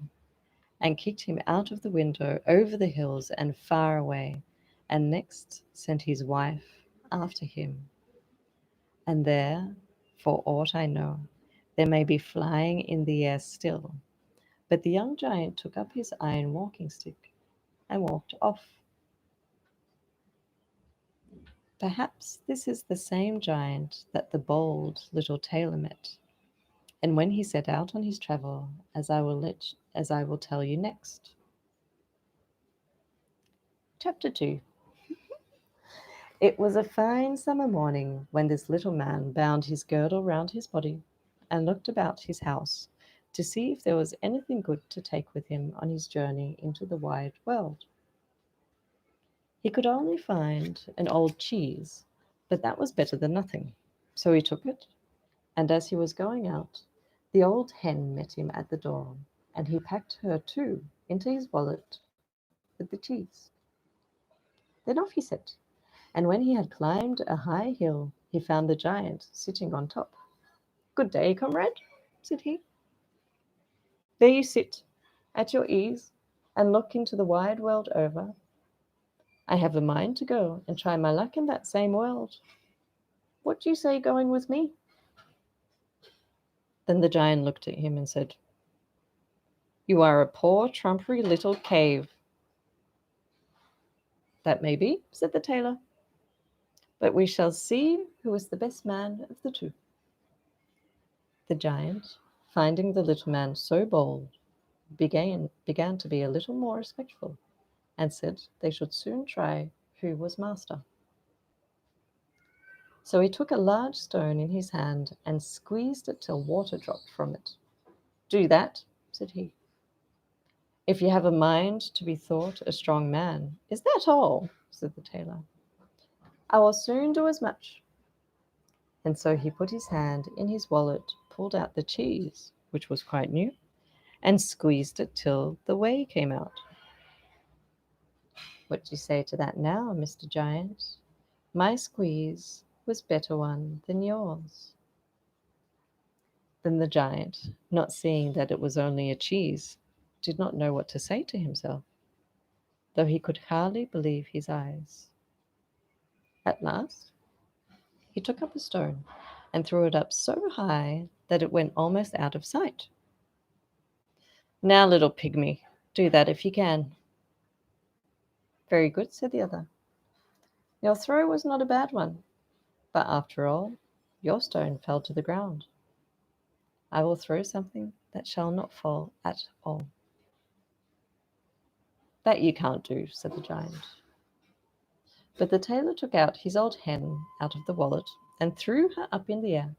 and kicked him out of the window over the hills and far away, and next sent his wife after him. And there, for aught I know, they may be flying in the air still. But the young giant took up his iron walking stick and walked off. Perhaps this is the same giant that the bold little tailor met, and when he set out on his travel, as I will tell you next. Chapter 2. It was a fine summer morning when this little man bound his girdle round his body and looked about his house to see if there was anything good to take with him on his journey into the wide world. He could only find an old cheese, but that was better than nothing. So he took it, and as he was going out, the old hen met him at the door, and he packed her too into his wallet with the cheese. Then off he set, and when he had climbed a high hill, he found the giant sitting on top. "Good day, comrade," said he. "There you sit, at your ease, and look into the wide world over. I have a mind to go and try my luck in that same world. What do you say going with me?" Then the giant looked at him and said, "You are a poor trumpery little cave "That may be," said the tailor, "but we shall see who is the best man of the two." The giant, finding the little man so bold, began to be a little more respectful, and said they should soon try who was master. So he took a large stone in his hand and squeezed it till water dropped from it. "Do that," said he, "if you have a mind to be thought a strong man." "Is that all?" said the tailor. "I will soon do as much." And so he put his hand in his wallet, pulled out the cheese, which was quite new, and squeezed it till the whey came out. "What do you say to that now, Mr. Giant? My squeeze was better one than yours." Then the giant, not seeing that it was only a cheese, did not know what to say to himself, though he could hardly believe his eyes. At last he took up a stone and threw it up so high that it went almost out of sight. "Now, little pygmy, do that if you can." "Very good," said the other. "Your throw was not a bad one, but after all, your stone fell to the ground. I will throw something that shall not fall at all." "That you can't do," said the giant. But the tailor took out his old hen out of the wallet and threw her up in the air,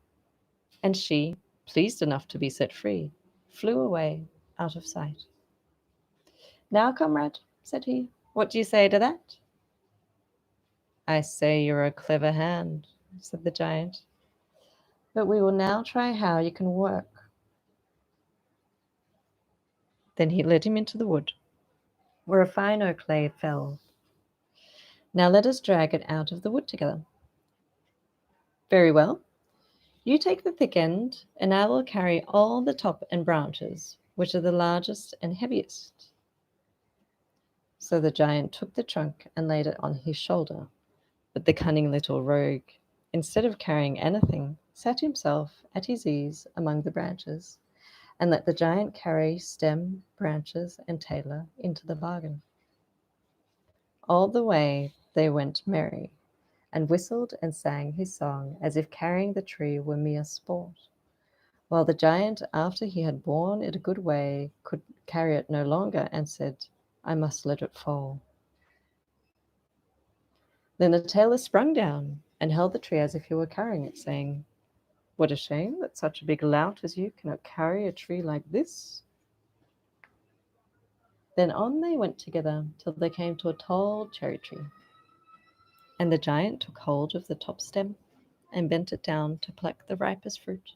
and she, pleased enough to be set free, flew away out of sight. "Now, comrade," said he, "what do you say to that?" "I say you're a clever hand," said the giant, "but we will now try how you can work." Then he led him into the wood, where a fine oak lay felled. "Now let us drag it out of the wood together." "Very well. You take the thick end, and I will carry all the top and branches, which are the largest and heaviest." So the giant took the trunk and laid it on his shoulder, but the cunning little rogue, instead of carrying anything, sat himself at his ease among the branches, and let the giant carry stem, branches, and tailor into the bargain. All the way they went merry, and whistled and sang his song as if carrying the tree were mere sport, while the giant, after he had borne it a good way, could carry it no longer, and said, "I must let it fall." Then the tailor sprung down and held the tree as if he were carrying it, saying, "What a shame that such a big lout as you cannot carry a tree like this." Then on they went together till they came to a tall cherry tree, and the giant took hold of the top stem and bent it down to pluck the ripest fruit.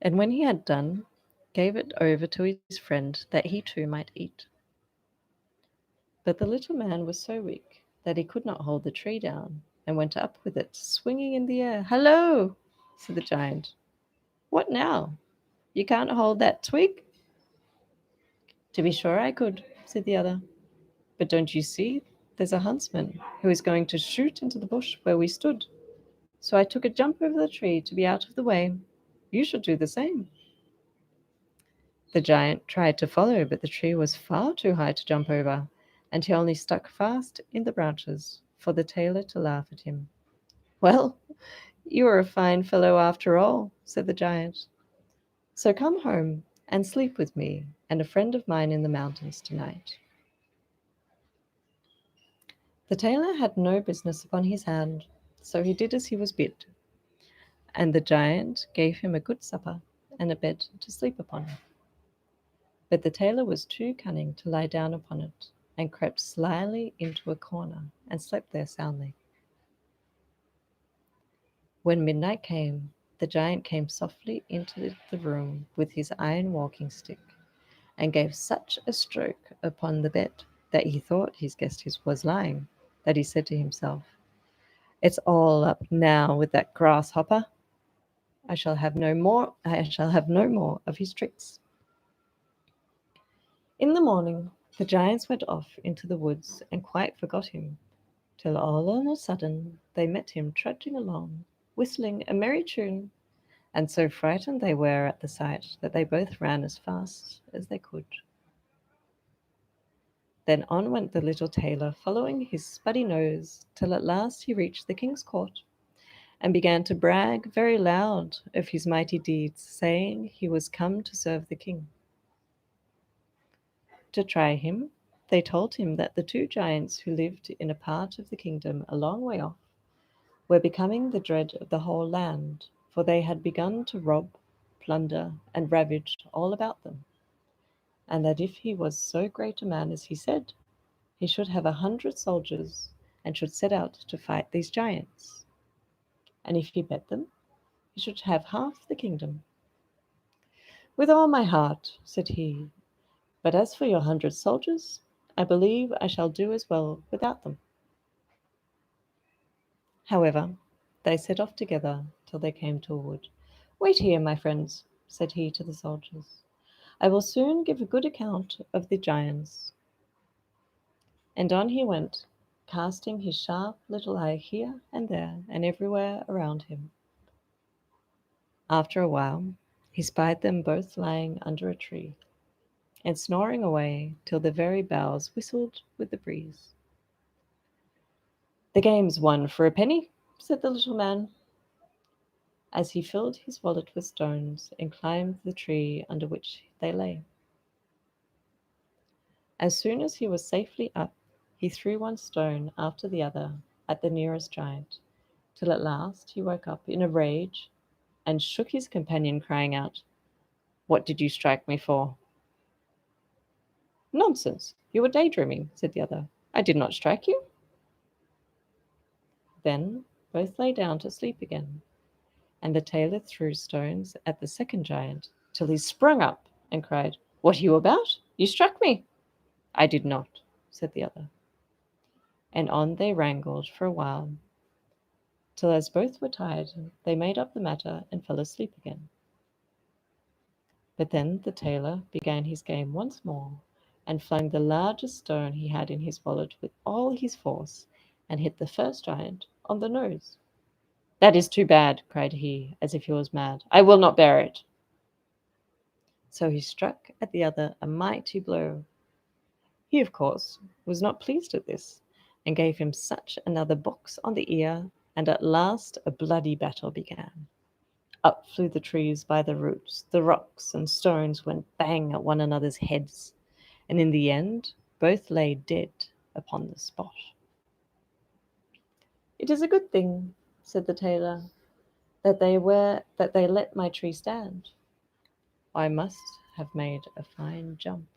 And when he had done, gave it over to his friend that he too might eat. But the little man was so weak that he could not hold the tree down, and went up with it, swinging in the air. "Hallo!" said the giant. "What now? You can't hold that twig?" "To be sure I could," said the other. "But don't you see there's a huntsman who is going to shoot into the bush where we stood? So I took a jump over the tree to be out of the way. You should do the same." The giant tried to follow, but the tree was far too high to jump over, and he only stuck fast in the branches for the tailor to laugh at him. "Well, you are a fine fellow after all," said the giant. "So come home and sleep with me and a friend of mine in the mountains tonight." The tailor had no business upon his hand, so he did as he was bid, and the giant gave him a good supper and a bed to sleep upon. But the tailor was too cunning to lie down upon it, and crept slyly into a corner and slept there soundly. When midnight came, the giant came softly into the room with his iron walking stick, and gave such a stroke upon the bed that he thought his guest was lying, that he said to himself, "It's all up now with that grasshopper. I shall have no more of his tricks." In the morning the giants went off into the woods and quite forgot him, till all on a sudden they met him trudging along, whistling a merry tune, and so frightened they were at the sight that they both ran as fast as they could. Then on went the little tailor, following his spuddy nose, till at last he reached the king's court, and began to brag very loud of his mighty deeds, saying he was come to serve the king. To try him, they told him that the two giants who lived in a part of the kingdom a long way off were becoming the dread of the whole land, for they had begun to rob, plunder, and ravage all about them, and that if he was so great a man as he said, he should have 100 soldiers, and should set out to fight these giants. And if he bet them, he should have half the kingdom. With all my heart, said he, but as for your 100 soldiers, I believe I shall do as well without them. However, they set off together till they came to a wood. Wait here, my friends, said he to the soldiers. I will soon give a good account of the giants. And on he went, casting his sharp little eye here and there and everywhere around him. After a while, he spied them both lying under a tree, and snoring away till the very boughs whistled with the breeze. The game's won for a penny, said the little man, as he filled his wallet with stones and climbed the tree under which they lay. As soon as he was safely up, he threw one stone after the other at the nearest giant, till at last he woke up in a rage and shook his companion, crying out, "What did you strike me for?" "Nonsense, you were daydreaming," said the other. "I did not strike you." Then both lay down to sleep again, and the tailor threw stones at the second giant till he sprung up and cried, "What are you about? You struck me." "I did not," said the other. And on they wrangled for a while, till as both were tired, they made up the matter and fell asleep again. But then the tailor began his game once more, and flung the largest stone he had in his wallet with all his force, and hit the first giant on the nose. "That is too bad," cried he, as if he was mad. "I will not bear it." So he struck at the other a mighty blow. He, of course, was not pleased at this, and gave him such another box on the ear, and at last a bloody battle began. Up flew the trees by the roots, the rocks and stones went bang at one another's heads, and in the end both lay dead upon the spot. "It is a good thing," said the tailor, that they let my tree stand. I must have made a fine jump."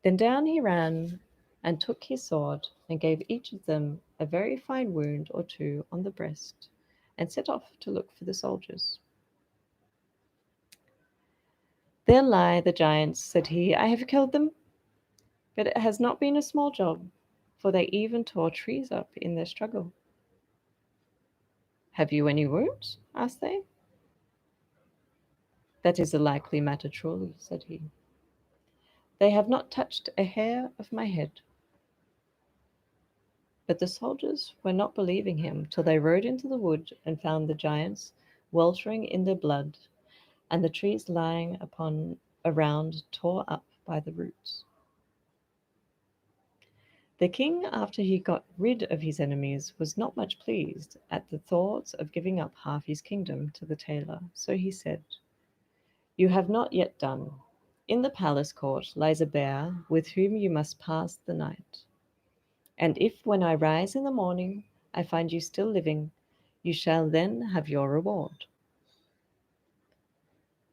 Then down he ran and took his sword and gave each of them a very fine wound or two on the breast, and set off to look for the soldiers. "There lie the giants," said he. "I have killed them, but it has not been a small job, for they even tore trees up in their struggle." "Have you any wounds?" asked they. "That is a likely matter, truly," said he. "They have not touched a hair of my head." But the soldiers were not believing him till they rode into the wood and found the giants weltering in their blood, and the trees lying upon around tore up by the roots. The king, after he got rid of his enemies, was not much pleased at the thoughts of giving up half his kingdom to the tailor, so he said, "You have not yet done. In the palace court lies a bear with whom you must pass the night. And if when I rise in the morning I find you still living, you shall then have your reward."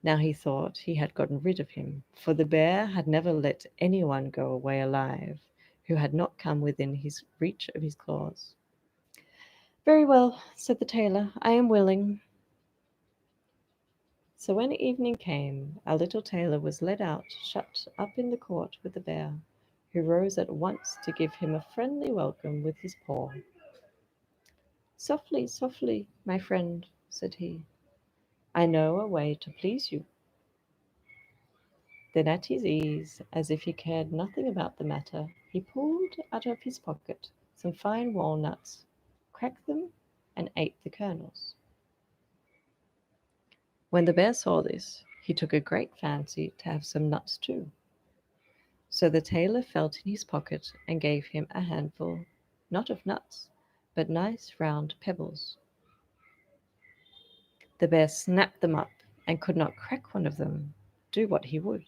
Now he thought he had gotten rid of him, for the bear had never let anyone go away alive who had not come within his reach of his claws. "Very well," said the tailor, "I am willing." So when evening came, our little tailor was led out, shut up in the court with the bear, who rose at once to give him a friendly welcome with his paw. "Softly, softly, my friend," said he. "I know a way to please you." Then at his ease, as if he cared nothing about the matter, he pulled out of his pocket some fine walnuts, cracked them, and ate the kernels. When the bear saw this, he took a great fancy to have some nuts too. So the tailor felt in his pocket and gave him a handful, not of nuts, but nice round pebbles. The bear snapped them up and could not crack one of them, do what he would.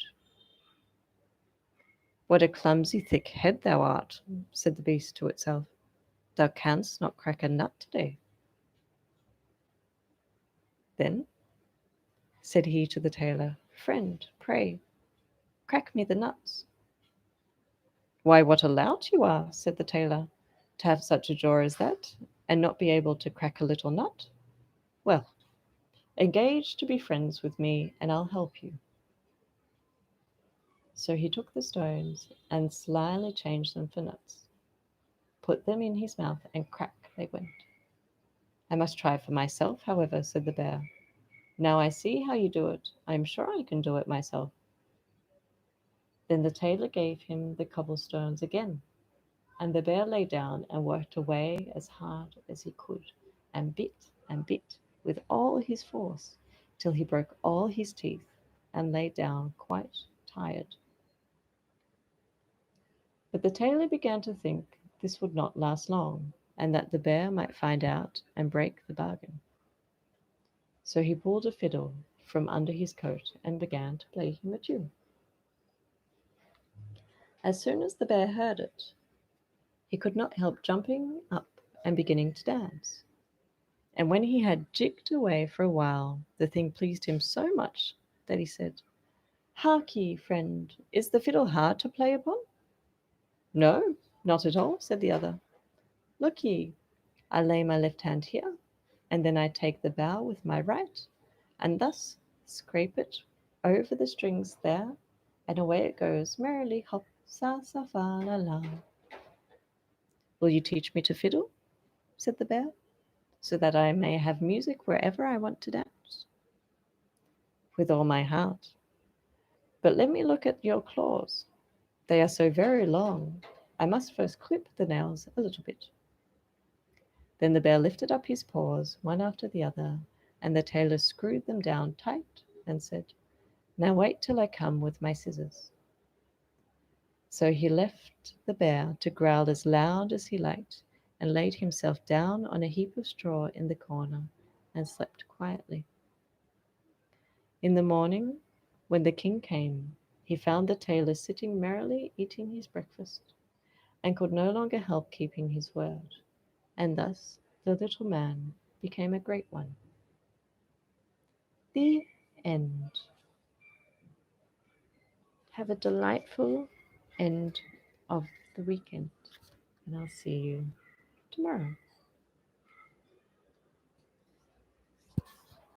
"What a clumsy thick head thou art," said the beast to itself. "Thou canst not crack a nut today." Then said he to the tailor, "Friend, pray, crack me the nuts." "Why, what a lout you are," said the tailor, "to have such a jaw as that, and not be able to crack a little nut. Well, engage to be friends with me, and I'll help you." So he took the stones and slyly changed them for nuts, put them in his mouth, and crack they went. "I must try for myself, however," said the bear. "Now I see how you do it, I am sure I can do it myself." Then the tailor gave him the cobblestones again, and the bear lay down and worked away as hard as he could, and bit with all his force, till he broke all his teeth and lay down quite tired. But the tailor began to think this would not last long, and that the bear might find out and break the bargain. So he pulled a fiddle from under his coat and began to play him a tune. As soon as the bear heard it, he could not help jumping up and beginning to dance. And when he had jigged away for a while, the thing pleased him so much that he said, "Hark ye, friend, is the fiddle hard to play upon?" "No, not at all," said the other. "Look ye, I lay my left hand here, and then I take the bow with my right, and thus scrape it over the strings there, and away it goes merrily, hop, sa, sa, fa, la, la." "Will you teach me to fiddle?" said the bear, "so that I may have music wherever I want to dance?" "With all my heart. But let me look at your claws. They are so very long, I must first clip the nails a little bit." Then the bear lifted up his paws, one after the other, and the tailor screwed them down tight and said, "Now wait till I come with my scissors." So he left the bear to growl as loud as he liked, and laid himself down on a heap of straw in the corner, and slept quietly. In the morning, when the king came, he found the tailor sitting merrily eating his breakfast, and could no longer help keeping his word, and thus the little man became a great one. The end. Have a delightful end of the weekend, and I'll see you tomorrow.